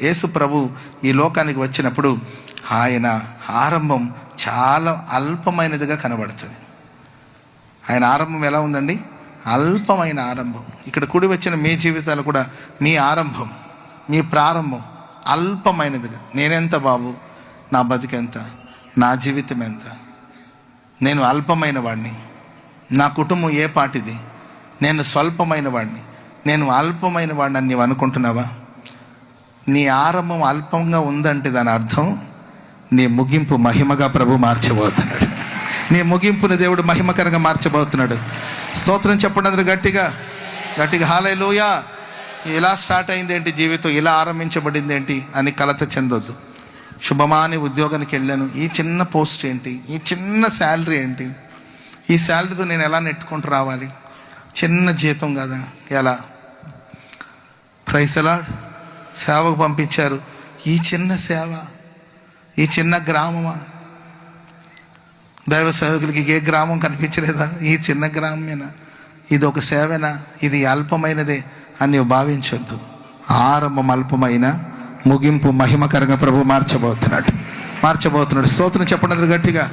యేసు ప్రభు ఈ లోకానికి వచ్చినప్పుడు ఆయన ఆరంభం చాలా అల్పమైనదిగా కనబడుతుంది. ఆయన ఆరంభం ఎలా ఉందండి? అల్పమైన ఆరంభం. ఇక్కడ కూడి వచ్చిన మీ జీవితాలు కూడా మీ ఆరంభం, మీ ప్రారంభం అల్పమైనదిగా. నేనెంత బాబు, నా బతికెంత, నా జీవితం ఎంత, నేను అల్పమైన వాడిని, నా కుటుంబం ఏ పాటిది, నేను స్వల్పమైన వాడిని, నేను అల్పమైన వాడిని అని నీవు అనుకుంటున్నావా? నీ ఆరంభం అల్పంగా ఉందంటే దాని అర్థం నీ ముగింపు మహిమగా ప్రభు మార్చబోతున్నాడు. నీ ముగింపుని దేవుడు మహిమకరంగా మార్చబోతున్నాడు. స్తోత్రం చెప్పండి అందరూ గట్టిగా గట్టిగా. హల్లెలూయా. ఇలా స్టార్ట్ అయింది ఏంటి జీవితం, ఇలా ఆరంభించబడింది ఏంటి అని కలత చెందొద్దు. శుభమాని ఉద్యోగానికి వెళ్ళాను, ఈ చిన్న పోస్ట్ ఏంటి, ఈ చిన్న శాలరీ ఏంటి, ఈ శాలరీతో నేను ఎలా నెట్టుకుంటూ రావాలి, చిన్న జీతం కదా, ఎలా ప్రైజ్ ది లార్డ్. సేవకు పంపించారు, ఈ చిన్న సేవ, ఈ చిన్న గ్రామమా, దైవ సేవకులకి ఏ గ్రామం కనిపించలేదా, ఈ చిన్న గ్రామమేనా, ఇది ఒక సేవేనా, ఇది అల్పమైనదే అని భావించొద్దు. ఆరంభం అల్పమైన, ముగింపు మహిమకరంగా ప్రభు మార్చబోతున్నాడు. స్తోత్రం చెప్పండి గట్టిగా.